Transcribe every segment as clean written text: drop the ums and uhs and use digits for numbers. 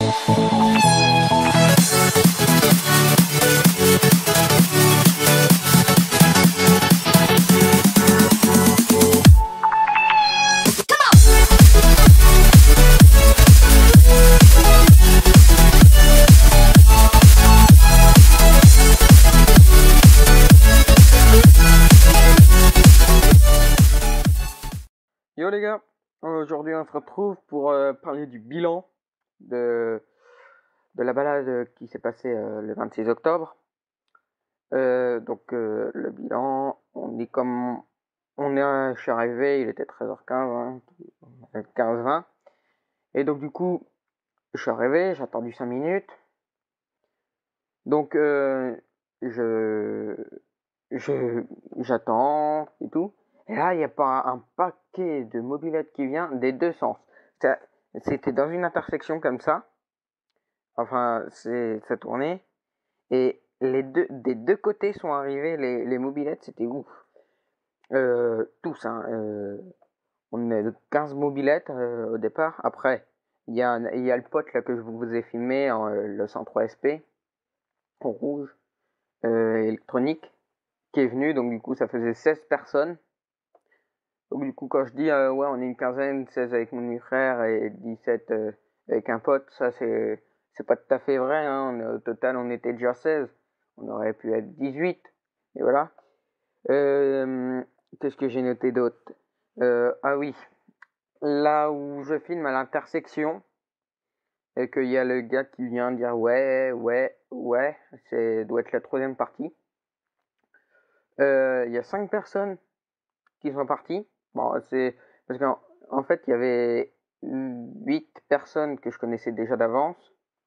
Yo les gars, aujourd'hui on se retrouve pour parler du bilan de, de la balade qui s'est passée le 26 octobre. Le bilan, je suis arrivé, il était 13h15, hein, 15-20. Et donc du coup, je suis arrivé, j'ai attendu 5 minutes. Donc je, j'attends et tout. Et là, il y a pas un paquet de mobylettes qui vient des deux sens. C'était dans une intersection comme ça. Enfin, ça tournait. Et des deux côtés sont arrivés les mobylettes, c'était ouf. Tous, hein. On est de 15 mobylettes au départ. Après, il y a le pote là que je vous ai filmé, le 103 SP, en rouge, électronique, qui est venu. Donc du coup, ça faisait 16 personnes. Donc du coup, quand je dis ouais, on est une quinzaine, 16 avec mon demi-frère et 17 avec un pote, ça c'est pas tout à fait vrai, hein. Au total, on était déjà 16. On aurait pu être 18. Et voilà. Qu'est-ce que j'ai noté d'autre? Ah oui, là où je filme à l'intersection, et qu'il y a le gars qui vient dire ouais, doit être la troisième partie. Il y a 5 personnes qui sont parties. Bon, c'est parce qu'en fait, il y avait 8 personnes que je connaissais déjà d'avance,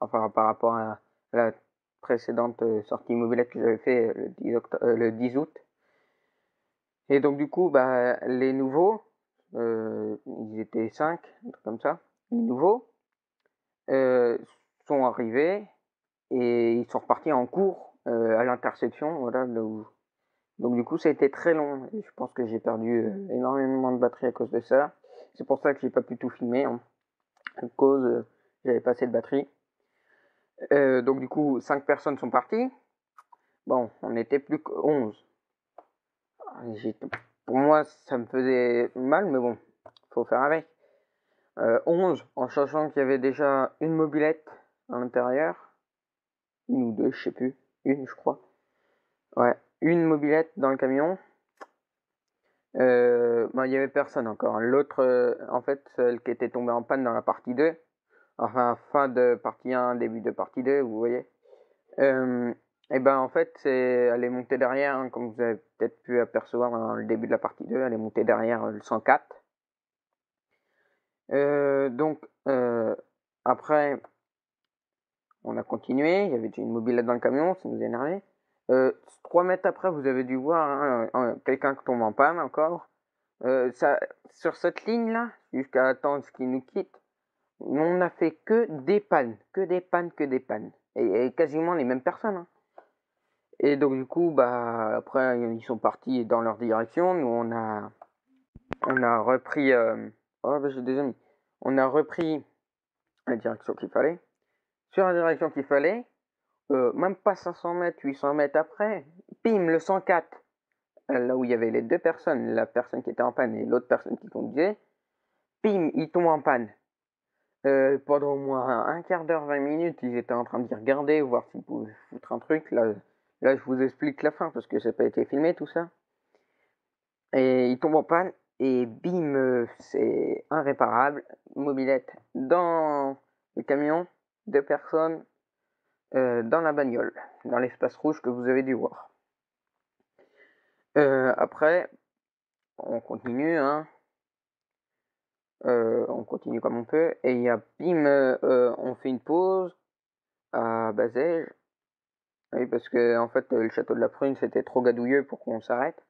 enfin par rapport à la précédente sortie mobilette que j'avais fait le 10 août. Et donc du coup, bah, les nouveaux, ils étaient 5, un truc comme ça. Les nouveaux sont arrivés et ils sont repartis en cours à l'intersection, voilà, donc du coup, ça a été très long et je pense que j'ai perdu énormément de batterie à cause de ça. C'est pour ça que j'ai pas pu tout filmer, hein, à cause j'avais pas assez de batterie. Donc du coup, 5 personnes sont parties. Bon, on n'était plus que 11. Pour moi, ça me faisait mal, mais bon, faut faire avec. 11, en sachant qu'il y avait déjà une mobilette à l'intérieur. Une ou deux, je sais plus. Une, je crois. Ouais, une mobilette dans le camion. Il y avait personne encore. L'autre, en fait, celle qui était tombée en panne dans la partie 2, enfin, fin de partie 1, début de partie 2, vous voyez. Et ben, en fait, elle est montée derrière, hein, comme vous avez peut-être pu apercevoir dans le début de la partie 2, elle est montée derrière le 104. Après, on a continué, il y avait une mobilette dans le camion, ça nous énervait. 3 mètres après, vous avez dû voir hein, quelqu'un qui tombe en panne encore. Sur cette ligne-là, jusqu'à attendre ce qu'il nous quitte, on n'a fait que des pannes, que des pannes, que des pannes. Et quasiment les mêmes personnes. Hein. Et donc du coup, bah après, ils sont partis dans leur direction. Nous, on a repris... oh, bah, j'ai des amis. On a repris la direction qu'il fallait. Sur la direction qu'il fallait, même pas 500 mètres, 800 mètres après, bim, le 104. Là où il y avait les deux personnes, la personne qui était en panne et l'autre personne qui conduisait, bim, il tombe en panne. Pendant au moins un quart d'heure, 20 minutes, ils étaient en train d'y regarder, voir s'ils pouvaient foutre un truc. Là, je vous explique la fin parce que ça n'a pas été filmé tout ça. Et il tombe en panne et bim, c'est irréparable. Mobilette dans le camion, 2 personnes dans la bagnole, dans l'espace rouge que vous avez dû voir. Après, on continue, hein. On continue comme on peut. Et il y a bim, on fait une pause à Bazège. Oui, parce que en fait, le château de la Prune, c'était trop gadouilleux pour qu'on s'arrête.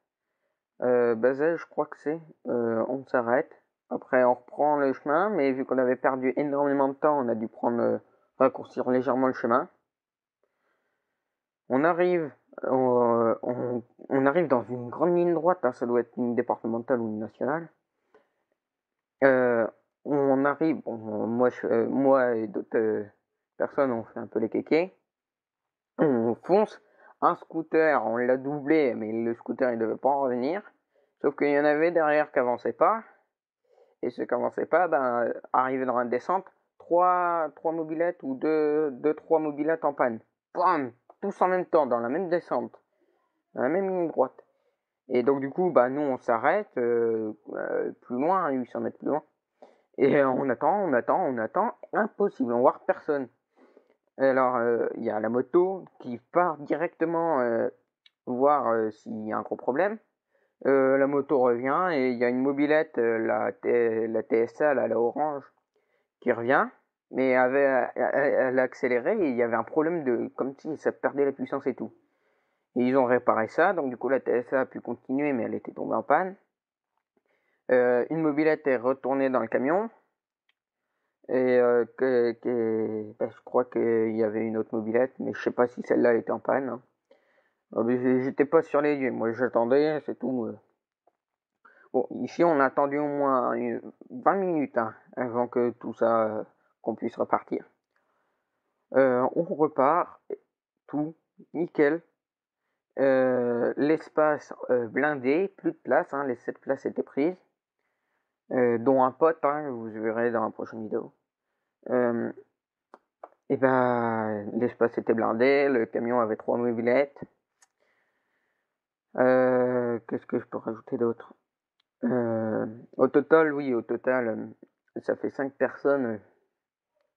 Bazège, je crois que c'est. On s'arrête. Après, on reprend le chemin, mais vu qu'on avait perdu énormément de temps, on a dû raccourcir légèrement le chemin. On arrive dans une grande ligne droite, hein, ça doit être une départementale ou une nationale. On arrive, bon, moi et d'autres personnes ont fait un peu les kékés. On fonce. Un scooter, on l'a doublé, mais le scooter, il devait pas en revenir. Sauf qu'il y en avait derrière qui avançaient pas. Et ceux qui avançaient pas, ben, arrivaient dans la descente, trois mobylettes ou trois mobylettes en panne. Bam! Tous en même temps, dans la même descente. Dans la même ligne droite. Et donc, du coup, bah, nous, on s'arrête, plus loin, 800 mètres plus loin. Et on attend. Impossible, on voit personne. Alors, il y a la moto qui part directement voir s'il y a un gros problème. La moto revient et il y a une mobilette, la TSA, là, la orange, qui revient. Mais elle a accéléré et il y avait un problème comme si ça perdait la puissance et tout. Et ils ont réparé ça, donc du coup la TSA a pu continuer, mais elle était tombée en panne. Une mobilette est retournée dans le camion. Et je crois qu'il y avait une autre mobilette, mais je sais pas si celle-là était en panne. Hein. J'étais pas sur les lieux, moi j'attendais, c'est tout. Bon, ici on a attendu au moins 20 minutes hein, avant que tout ça, qu'on puisse repartir. On repart, tout, nickel. L'espace blindé, plus de place, hein, les 7 places étaient prises, dont un pote, hein, vous verrez dans la prochaine vidéo. Et ben, l'espace était blindé, le camion avait 3 mobylettes. Qu'est-ce que je peux rajouter d'autre? Au total, ça fait 5 personnes,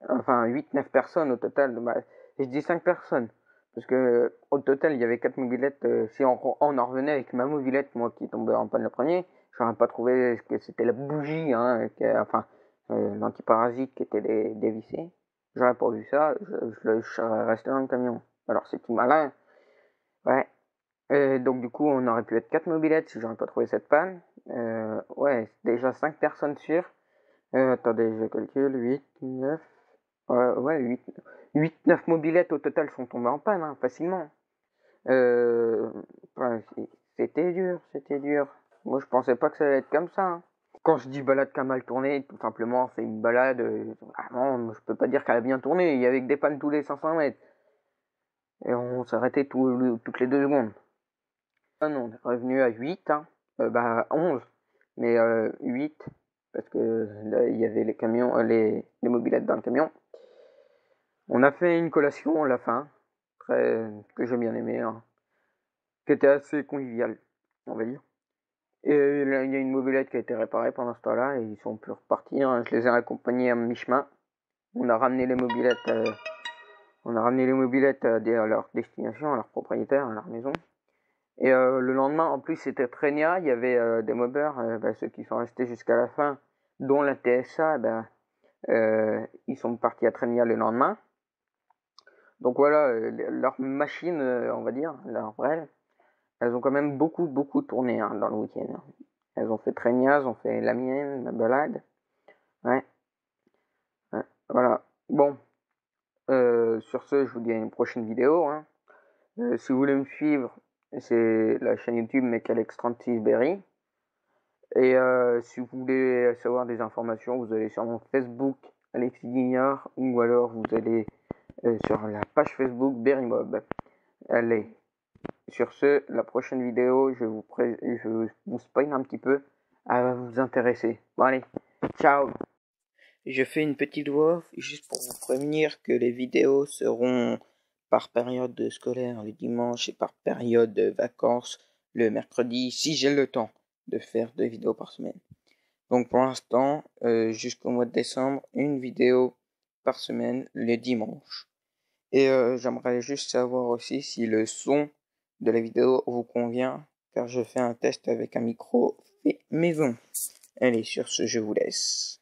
enfin 8-9 personnes au total. Bah, je dis 5 personnes, parce que au total, il y avait 4 mobylettes. Si on en revenait avec ma mobilette, moi qui tombais en panne le premier, j'aurais pas trouvé que c'était la bougie, hein, l'antiparasite qui était dévissée. J'aurais pas vu ça, je serais resté dans le camion. Alors c'est tout malin. Ouais. Donc du coup, on aurait pu être 4 mobylettes si j'aurais pas trouvé cette panne. Ouais, déjà 5 personnes sûres. Attendez, je calcule, 8, 9... ouais, 8, 9 mobylettes au total sont tombées en panne, hein, facilement. Ouais, c'était dur. Moi, je pensais pas que ça allait être comme ça. Hein. Quand je dis balade qui a mal tourné, tout simplement, c'est une balade... non, je peux pas dire qu'elle a bien tourné. Il y avait que des pannes tous les 500 mètres. Et on s'arrêtait toutes les 2 secondes. On est revenu à 8, hein. 11, mais 8, parce que là, il y avait les camions, les mobylettes dans le camion. On a fait une collation à la fin, que j'ai bien aimé, hein, qui était assez conviviale, on va dire. Et là, il y a une mobilette qui a été réparée pendant ce temps-là, et ils ont pu repartir. Hein. Je les ai accompagnés à mi-chemin. On a ramené les mobylettes, à leur destination, à leur propriétaire, à leur maison. Et le lendemain, en plus, c'était Trenia. Il y avait des mobbers, ceux qui sont restés jusqu'à la fin, dont la TSA, ils sont partis à Trenia le lendemain. Donc voilà, leurs machines, on va dire, leurs brels, elles ont quand même beaucoup tourné hein, dans le week-end. Elles ont fait Trenia, elles ont fait la mienne, la balade. Ouais. Voilà. Bon. Sur ce, je vous dis à une prochaine vidéo. Hein. Si vous voulez me suivre, c'est la chaîne YouTube Mecalex36Berry. Et si vous voulez savoir des informations, vous allez sur mon Facebook Alexis Guignard ou alors vous allez sur la page Facebook Berrymob. Allez, sur ce, la prochaine vidéo, je vous spoil un petit peu, elle va vous intéresser. Bon allez, ciao. Je fais une petite voix off juste pour vous prévenir que les vidéos seront par période scolaire le dimanche et par période de vacances le mercredi si j'ai le temps de faire 2 vidéos par semaine. Donc pour l'instant, jusqu'au mois de décembre, une vidéo par semaine le dimanche. Et j'aimerais juste savoir aussi si le son de la vidéo vous convient, car je fais un test avec un micro fait maison. Allez, sur ce, je vous laisse.